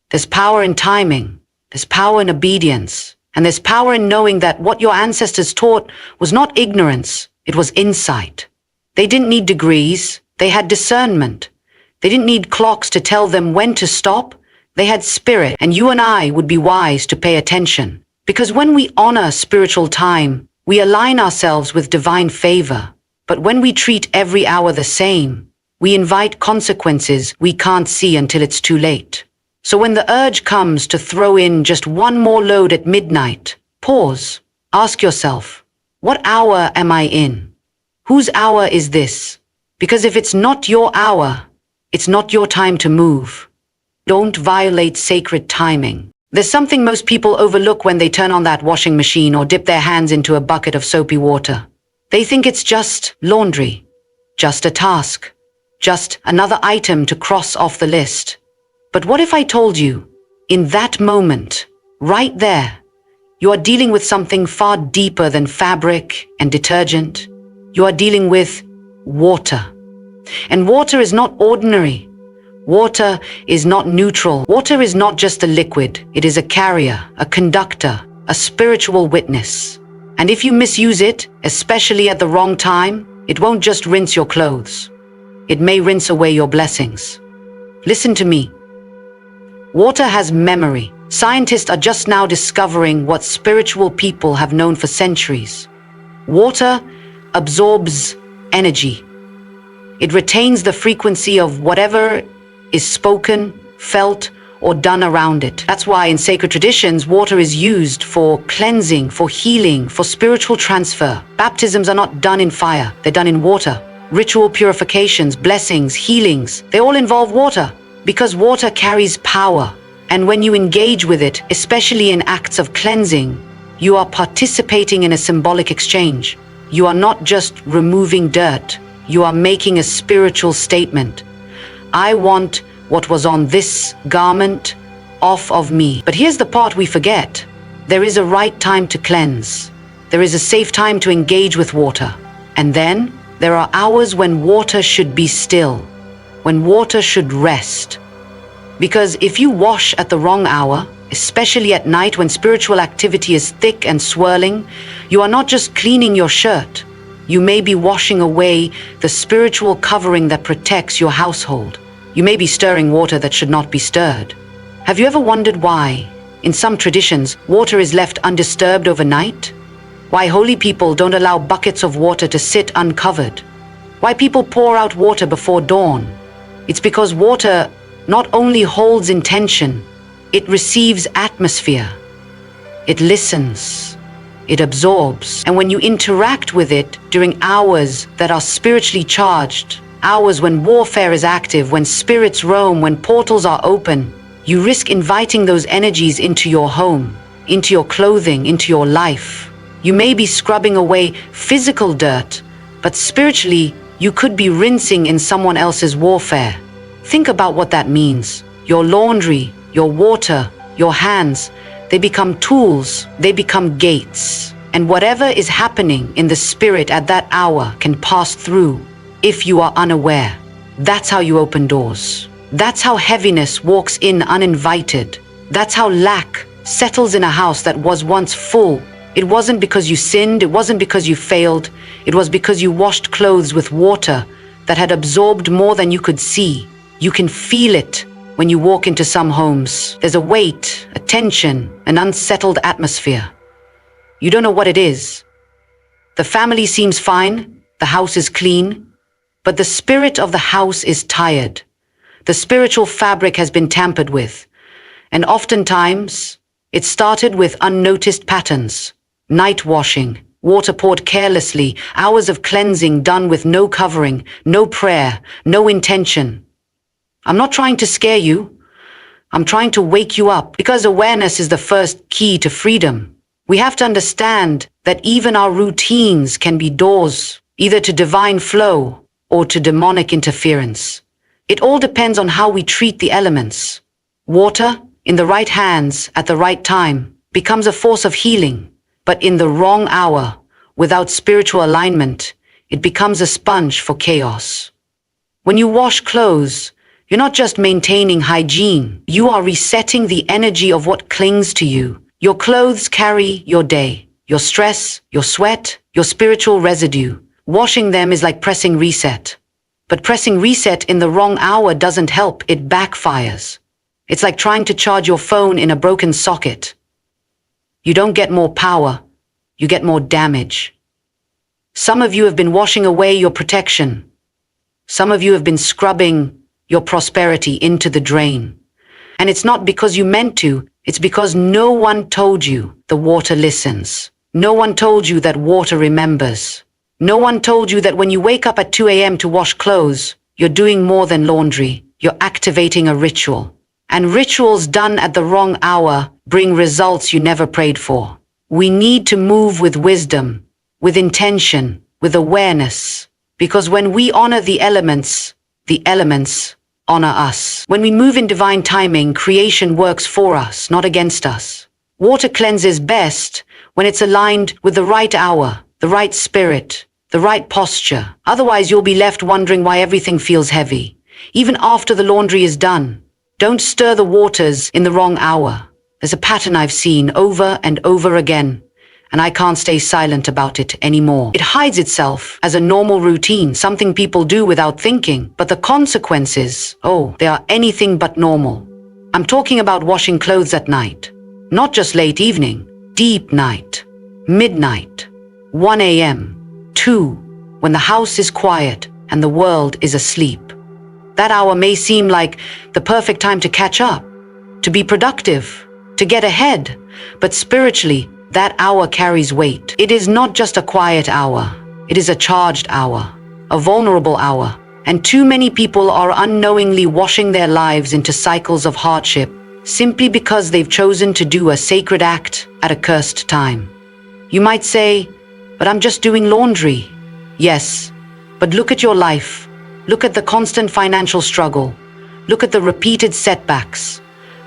There's power in timing, there's power in obedience, and there's power in knowing that what your ancestors taught was not ignorance, it was insight. They didn't need degrees, they had discernment. They didn't need clocks to tell them when to stop, they had spirit, and you and I would be wise to pay attention. Because when we honor spiritual time, we align ourselves with divine favor. But when we treat every hour the same, we invite consequences we can't see until it's too late. So when the urge comes to throw in just one more load at midnight, pause, ask yourself, what hour am I in? Whose hour is this? Because if it's not your hour, it's not your time to move. Don't violate sacred timing. There's something most people overlook when they turn on that washing machine or dip their hands into a bucket of soapy water. They think it's just laundry, just a task, just another item to cross off the list. But what if I told you, in that moment, right there, you are dealing with something far deeper than fabric and detergent? You are dealing with water. And water is not ordinary. Water is not neutral. Water is not just a liquid. It is a carrier, a conductor, a spiritual witness. And if you misuse it, especially at the wrong time, it won't just rinse your clothes. It may rinse away your blessings. Listen to me. Water has memory. Scientists are just now discovering what spiritual people have known for centuries. Water absorbs energy. It retains the frequency of whatever is spoken, felt, or done around it. That's why in sacred traditions, water is used for cleansing, for healing, for spiritual transfer. Baptisms are not done in fire, they're done in water. Ritual purifications, blessings, healings, they all involve water, because water carries power. And when you engage with it, especially in acts of cleansing, you are participating in a symbolic exchange. You are not just removing dirt, you are making a spiritual statement. I want what was on this garment off of me. But here's the part we forget. There is a right time to cleanse. There is a safe time to engage with water. And then there are hours when water should be still, when water should rest. Because if you wash at the wrong hour, especially at night when spiritual activity is thick and swirling, you are not just cleaning your shirt. You may be washing away the spiritual covering that protects your household. You may be stirring water that should not be stirred. Have you ever wondered why, in some traditions, water is left undisturbed overnight? Why holy people don't allow buckets of water to sit uncovered? Why people pour out water before dawn? It's because water not only holds intention, it receives atmosphere. It listens. It absorbs. And when you interact with it during hours that are spiritually charged, hours when warfare is active, when spirits roam, when portals are open, you risk inviting those energies into your home, into your clothing, into your life. You may be scrubbing away physical dirt, but spiritually, you could be rinsing in someone else's warfare. Think about what that means. Your laundry, your water, your hands, they become tools, they become gates. And whatever is happening in the spirit at that hour can pass through if you are unaware. That's how you open doors. That's how heaviness walks in uninvited. That's how lack settles in a house that was once full It wasn't because you sinned, it wasn't because you failed, it was because you washed clothes with water that had absorbed more than you could see. You can feel it when you walk into some homes. There's a weight, a tension, an unsettled atmosphere. You don't know what it is. The family seems fine, the house is clean, but the spirit of the house is tired. The spiritual fabric has been tampered with, and oftentimes it started with unnoticed patterns. Night washing, water poured carelessly, hours of cleansing done with no covering, no prayer, no intention. I'm not trying to scare you. I'm trying to wake you up, because awareness is the first key to freedom. We have to understand that even our routines can be doors, either to divine flow or to demonic interference. It all depends on how we treat the elements. Water, in the right hands at the right time, becomes a force of healing. But in the wrong hour, without spiritual alignment, it becomes a sponge for chaos. When you wash clothes, you're not just maintaining hygiene, you are resetting the energy of what clings to you. Your clothes carry your day, your stress, your sweat, your spiritual residue. Washing them is like pressing reset. But pressing reset in the wrong hour doesn't help, it backfires. It's like trying to charge your phone in a broken socket. You don't get more power, you get more damage. Some of you have been washing away your protection. Some of you have been scrubbing your prosperity into the drain. And it's not because you meant to, it's because no one told you the water listens. No one told you that water remembers. No one told you that when you wake up at 2 a.m. to wash clothes, you're doing more than laundry. You're activating a ritual. And rituals done at the wrong hour bring results you never prayed for. We need to move with wisdom, with intention, with awareness. Because when we honor the elements honor us. When we move in divine timing, creation works for us, not against us. Water cleanses best when it's aligned with the right hour, the right spirit, the right posture. Otherwise, you'll be left wondering why everything feels heavy, even after the laundry is done. Don't stir the waters in the wrong hour. There's a pattern I've seen over and over again, and I can't stay silent about it anymore. It hides itself as a normal routine, something people do without thinking, but the consequences, they are anything but normal. I'm talking about washing clothes at night. Not just late evening, deep night, midnight, 1 a.m., 2, when the house is quiet and the world is asleep. That hour may seem like the perfect time to catch up, to be productive, to get ahead, but spiritually, that hour carries weight. It is not just a quiet hour, it is a charged hour, a vulnerable hour, and too many people are unknowingly washing their lives into cycles of hardship simply because they've chosen to do a sacred act at a cursed time. You might say, but I'm just doing laundry. Yes, but look at your life. Look at the constant financial struggle. Look at the repeated setbacks.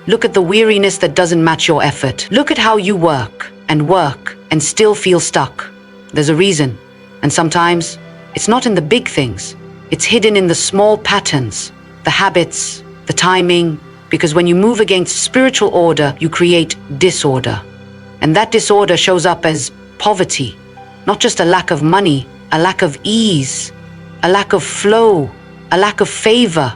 Look at the weariness that doesn't match your effort. Look at how you work and still feel stuck. There's a reason. And sometimes it's not in the big things. It's hidden in the small patterns, the habits, the timing, because when you move against spiritual order, you create disorder. And that disorder shows up as poverty, not just a lack of money, a lack of ease, a lack of flow, a lack of favor.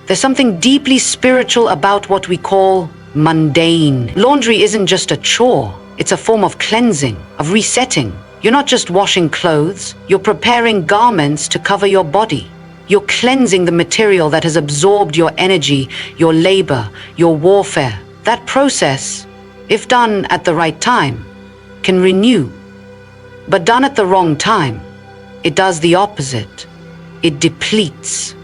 There's something deeply spiritual about what we call mundane. Laundry isn't just a chore, it's a form of cleansing, of resetting. You're not just washing clothes, you're preparing garments to cover your body. You're cleansing the material that has absorbed your energy, your labor, your warfare. That process, if done at the right time, can renew. But done at the wrong time, it does the opposite. It depletes.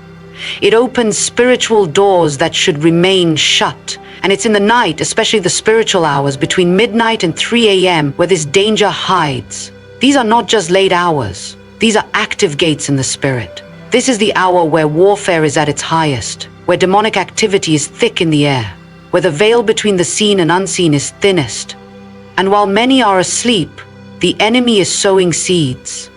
It opens spiritual doors that should remain shut. And it's in the night, especially the spiritual hours between midnight and 3 a.m., where this danger hides. These are not just late hours. These are active gates in the spirit. This is the hour where warfare is at its highest, where demonic activity is thick in the air, where the veil between the seen and unseen is thinnest. And while many are asleep, the enemy is sowing seeds.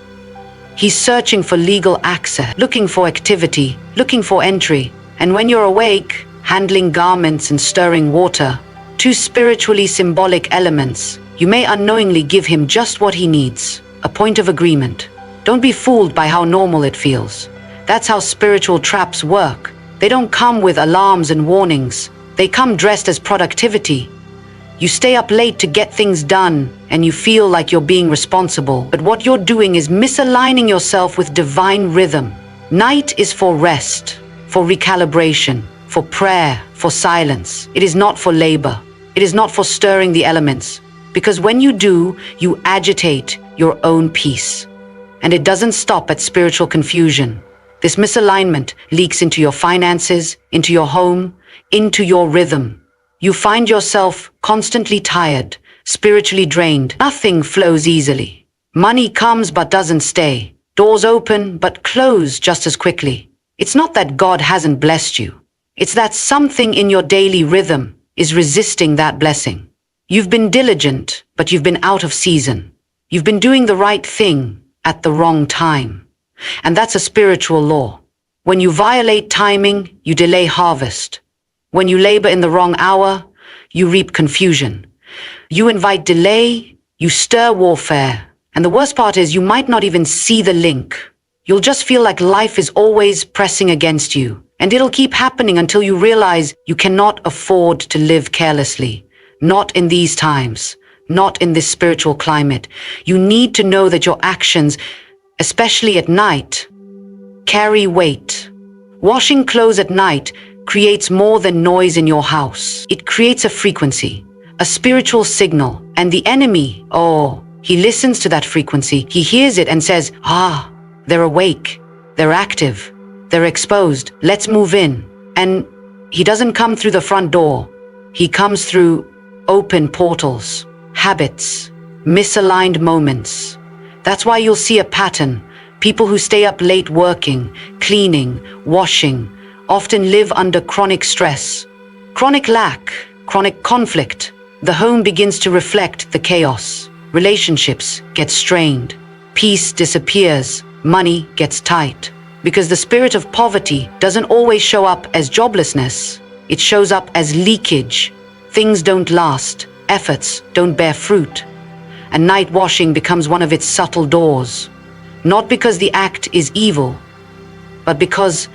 He's searching for legal access, looking for activity, looking for entry. And when you're awake, handling garments and stirring water, two spiritually symbolic elements, You may unknowingly give him just what he needs, a point of agreement. Don't be fooled by how normal it feels. That's how spiritual traps work. They don't come with alarms and warnings. They come dressed as productivity. You stay up late to get things done, and you feel like you're being responsible. But what you're doing is misaligning yourself with divine rhythm. Night is for rest, for recalibration, for prayer, for silence. It is not for labor. It is not for stirring the elements. Because when you do, you agitate your own peace. And it doesn't stop at spiritual confusion. This misalignment leaks into your finances, into your home, into your rhythm. You find yourself constantly tired, spiritually drained. Nothing flows easily. Money comes but doesn't stay. Doors open but close just as quickly. It's not that God hasn't blessed you. It's that something in your daily rhythm is resisting that blessing. You've been diligent, but you've been out of season. You've been doing the right thing at the wrong time. And that's a spiritual law. When you violate timing, you delay harvest. When you labor in the wrong hour, you reap confusion. You invite delay, you stir warfare. And the worst part is you might not even see the link. You'll just feel like life is always pressing against you. And it'll keep happening until you realize you cannot afford to live carelessly. Not in these times, not in this spiritual climate. You need to know that your actions, especially at night, carry weight. Washing clothes at night creates more than noise in your house. It creates a frequency, a spiritual signal. And the enemy, he listens to that frequency. He hears it and says, they're awake, they're active, they're exposed. Let's move in. And he doesn't come through the front door. He comes through open portals, habits, misaligned moments. That's why you'll see a pattern. People who stay up late working, cleaning, washing, often live under chronic stress, chronic lack, chronic conflict. The home begins to reflect the chaos. Relationships get strained. Peace disappears. Money gets tight. Because the spirit of poverty doesn't always show up as joblessness. It shows up as leakage. Things don't last. Efforts don't bear fruit. And night washing becomes one of its subtle doors. Not because the act is evil, but because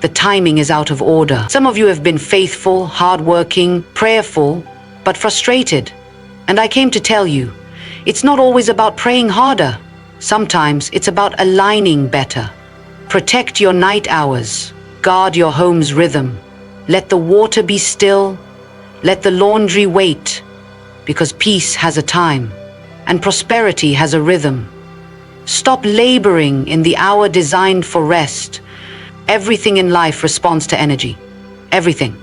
the timing is out of order. Some of you have been faithful, hardworking, prayerful, but frustrated. And I came to tell you, it's not always about praying harder. Sometimes it's about aligning better. Protect your night hours. Guard your home's rhythm. Let the water be still. Let the laundry wait. Because peace has a time, and prosperity has a rhythm. Stop laboring in the hour designed for rest. Everything in life responds to energy. Everything.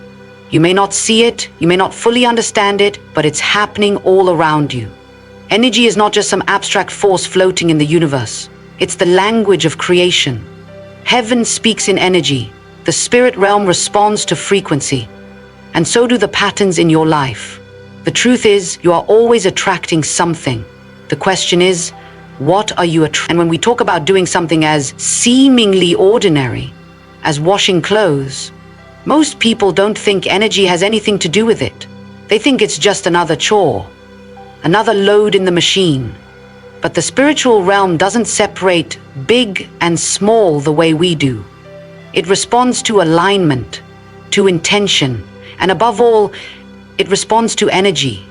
You may not see it, you may not fully understand it, but it's happening all around you. Energy is not just some abstract force floating in the universe. It's the language of creation. Heaven speaks in energy. The spirit realm responds to frequency. And so do the patterns in your life. The truth is, you are always attracting something. The question is, what are you attracting? And when we talk about doing something as seemingly ordinary as washing clothes, most people don't think energy has anything to do with it. They think it's just another chore, another load in the machine. But the spiritual realm doesn't separate big and small the way we do. It responds to alignment, to intention, and above all, it responds to energy.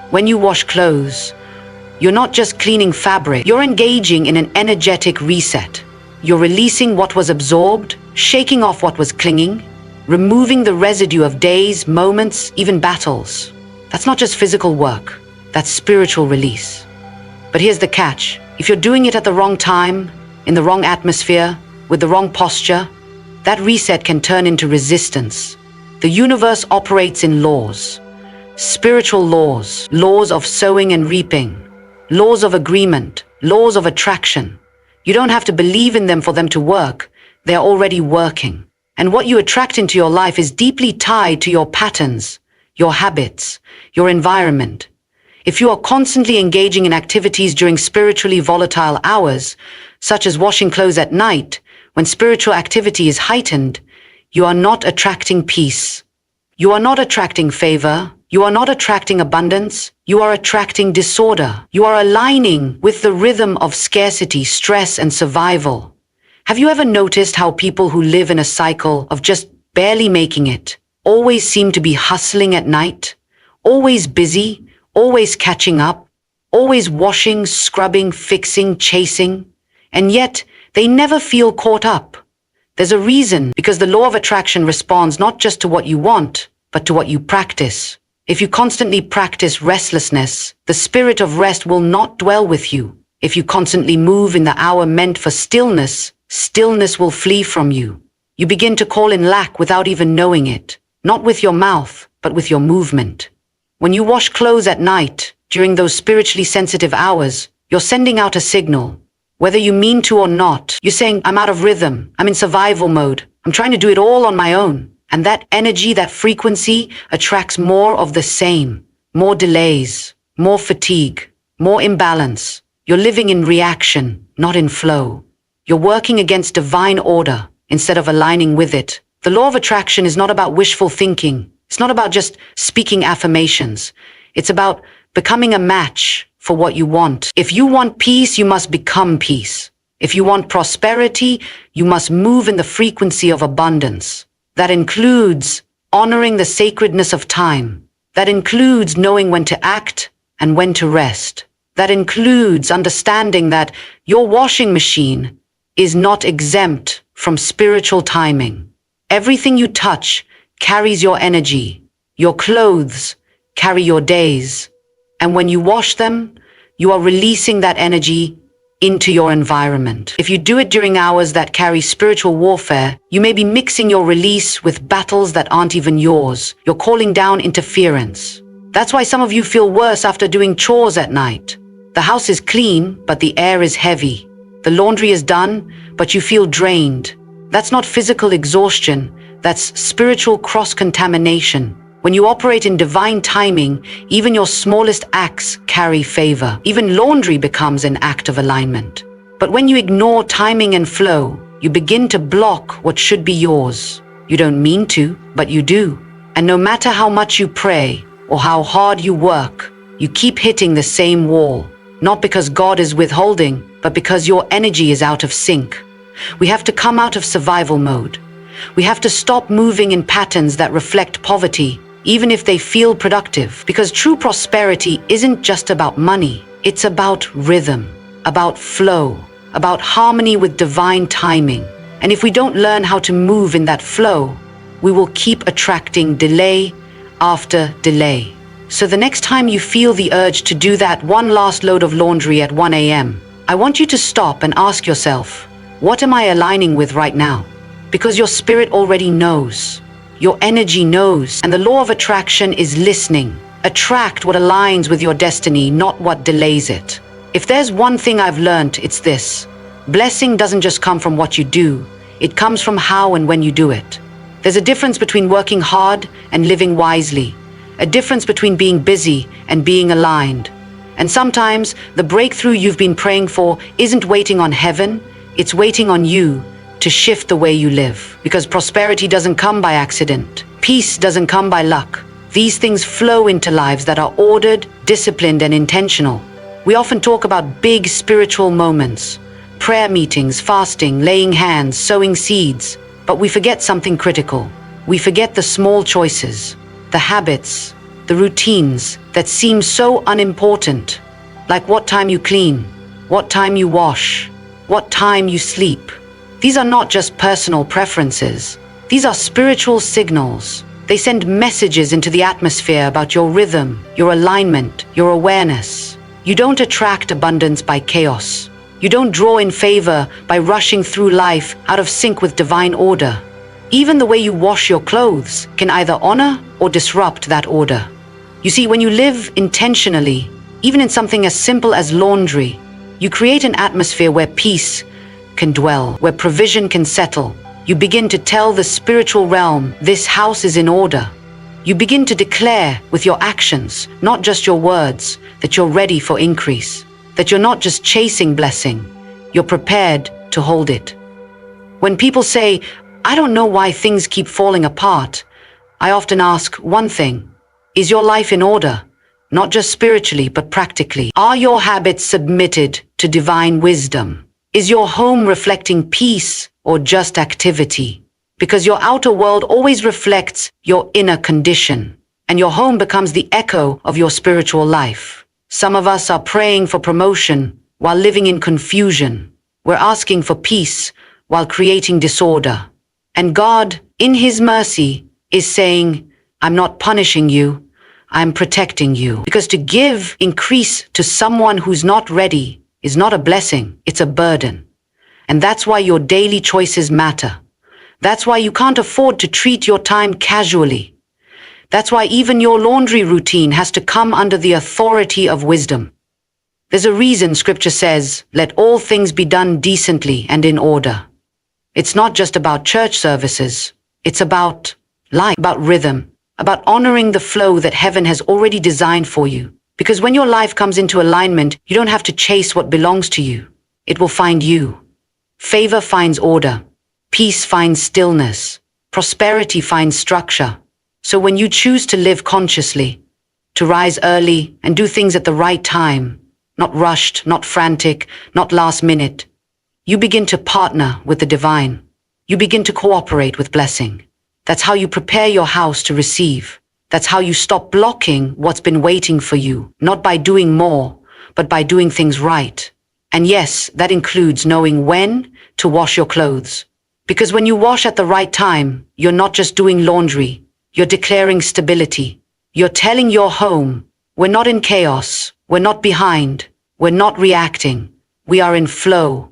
When you wash clothes, you're not just cleaning fabric, you're engaging in an energetic reset. You're releasing what was absorbed, shaking off what was clinging, removing the residue of days, moments, even battles. That's not just physical work, that's spiritual release. But here's the catch. If you're doing it at the wrong time, in the wrong atmosphere, with the wrong posture, that reset can turn into resistance. The universe operates in laws. Spiritual laws, laws of sowing and reaping, laws of agreement, laws of attraction. You don't have to believe in them for them to work. They're already working. And what you attract into your life is deeply tied to your patterns, your habits, your environment. If you are constantly engaging in activities during spiritually volatile hours, such as washing clothes at night, when spiritual activity is heightened, you are not attracting peace. You are not attracting favor. You are not attracting abundance, you are attracting disorder. You are aligning with the rhythm of scarcity, stress, and survival. Have you ever noticed how people who live in a cycle of just barely making it always seem to be hustling at night? Always busy, always catching up, always washing, scrubbing, fixing, chasing, and yet they never feel caught up. There's a reason, because the law of attraction responds not just to what you want, but to what you practice. If you constantly practice restlessness, the spirit of rest will not dwell with you. If you constantly move in the hour meant for stillness, stillness will flee from you. You begin to call in lack without even knowing it, not with your mouth, but with your movement. When you wash clothes at night, during those spiritually sensitive hours, you're sending out a signal. Whether you mean to or not, you're saying, I'm out of rhythm, I'm in survival mode, I'm trying to do it all on my own. And that energy, that frequency, attracts more of the same. More delays, more fatigue, more imbalance. You're living in reaction, not in flow. You're working against divine order instead of aligning with it. The law of attraction is not about wishful thinking. It's not about just speaking affirmations. It's about becoming a match for what you want. If you want peace, you must become peace. If you want prosperity, you must move in the frequency of abundance. That includes honoring the sacredness of time. That includes knowing when to act and when to rest. That includes understanding that your washing machine is not exempt from spiritual timing. Everything you touch carries your energy. Your clothes carry your days. And when you wash them, you are releasing that energy into your environment. If you do it during hours that carry spiritual warfare, you may be mixing your release with battles that aren't even yours. You're calling down interference. That's why some of you feel worse after doing chores at night. The house is clean, but the air is heavy. The laundry is done, but you feel drained. That's not physical exhaustion, that's spiritual cross-contamination. When you operate in divine timing, even your smallest acts carry favor. Even laundry becomes an act of alignment. But when you ignore timing and flow, you begin to block what should be yours. You don't mean to, but you do. And no matter how much you pray or how hard you work, you keep hitting the same wall. Not because God is withholding, but because your energy is out of sync. We have to come out of survival mode. We have to stop moving in patterns that reflect poverty, even if they feel productive. Because true prosperity isn't just about money. It's about rhythm, about flow, about harmony with divine timing. And if we don't learn how to move in that flow, we will keep attracting delay after delay. So the next time you feel the urge to do that one last load of laundry at 1 a.m., I want you to stop and ask yourself, what am I aligning with right now? Because your spirit already knows. Your energy knows, and the law of attraction is listening. Attract what aligns with your destiny, not what delays it. If there's one thing I've learned, it's this. Blessing doesn't just come from what you do, it comes from how and when you do it. There's a difference between working hard and living wisely, a difference between being busy and being aligned. And sometimes the breakthrough you've been praying for isn't waiting on heaven, it's waiting on you to shift the way you live. Because prosperity doesn't come by accident. Peace doesn't come by luck. These things flow into lives that are ordered, disciplined, and intentional. We often talk about big spiritual moments, prayer meetings, fasting, laying hands, sowing seeds. But we forget something critical. We forget the small choices, the habits, the routines that seem so unimportant. Like what time you clean, what time you wash, what time you sleep. These are not just personal preferences. These are spiritual signals. They send messages into the atmosphere about your rhythm, your alignment, your awareness. You don't attract abundance by chaos. You don't draw in favor by rushing through life out of sync with divine order. Even the way you wash your clothes can either honor or disrupt that order. You see, when you live intentionally, even in something as simple as laundry, you create an atmosphere where peace can dwell, where provision can settle. You begin to tell the spiritual realm, this house is in order. You begin to declare with your actions, not just your words, that you're ready for increase, that you're not just chasing blessing, you're prepared to hold it. When people say, I don't know why things keep falling apart, I often ask one thing. Is your life in order? Not just spiritually, but practically. Are your habits submitted to divine wisdom? Is your home reflecting peace or just activity? Because your outer world always reflects your inner condition, and your home becomes the echo of your spiritual life. Some of us are praying for promotion while living in confusion. We're asking for peace while creating disorder. And God, in His mercy, is saying, I'm not punishing you, I'm protecting you. Because to give increase to someone who's not ready is not a blessing, it's a burden. And that's why your daily choices matter. That's why you can't afford to treat your time casually. That's why even your laundry routine has to come under the authority of wisdom. There's a reason Scripture says, let all things be done decently and in order. It's not just about church services. It's about life, about rhythm, about honoring the flow that heaven has already designed for you. Because when your life comes into alignment, you don't have to chase what belongs to you. It will find you. Favor finds order. Peace finds stillness. Prosperity finds structure. So when you choose to live consciously, to rise early and do things at the right time, not rushed, not frantic, not last minute, you begin to partner with the divine. You begin to cooperate with blessing. That's how you prepare your house to receive. That's how you stop blocking what's been waiting for you, not by doing more, but by doing things right. And yes, that includes knowing when to wash your clothes. Because when you wash at the right time, you're not just doing laundry, you're declaring stability. You're telling your home, we're not in chaos, we're not behind, we're not reacting, we are in flow,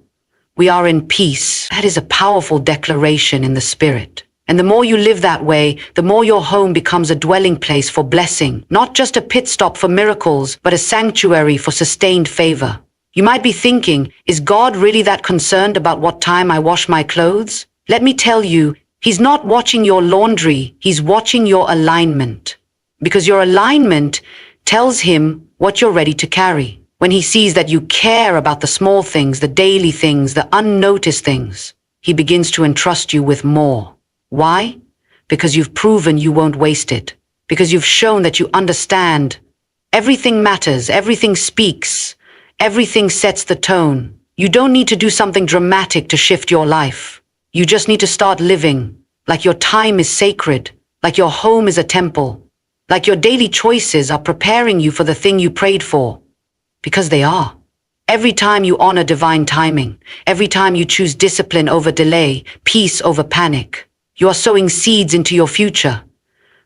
we are in peace. That is a powerful declaration in the spirit. And the more you live that way, the more your home becomes a dwelling place for blessing, not just a pit stop for miracles, but a sanctuary for sustained favor. You might be thinking, is God really that concerned about what time I wash my clothes? Let me tell you, He's not watching your laundry, He's watching your alignment. Because your alignment tells Him what you're ready to carry. When He sees that you care about the small things, the daily things, the unnoticed things, He begins to entrust you with more. Why? Because you've proven you won't waste it. Because you've shown that you understand. Everything matters, everything speaks, everything sets the tone. You don't need to do something dramatic to shift your life. You just need to start living like your time is sacred, like your home is a temple, like your daily choices are preparing you for the thing you prayed for. Because they are. Every time you honor divine timing, every time you choose discipline over delay, peace over panic, you are sowing seeds into your future.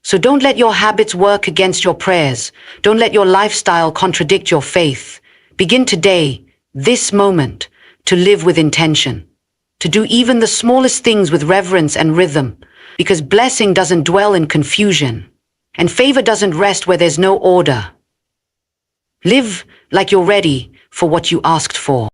So don't let your habits work against your prayers. Don't let your lifestyle contradict your faith. Begin today, this moment, to live with intention. To do even the smallest things with reverence and rhythm, because blessing doesn't dwell in confusion, and favor doesn't rest where there's no order. Live like you're ready for what you asked for.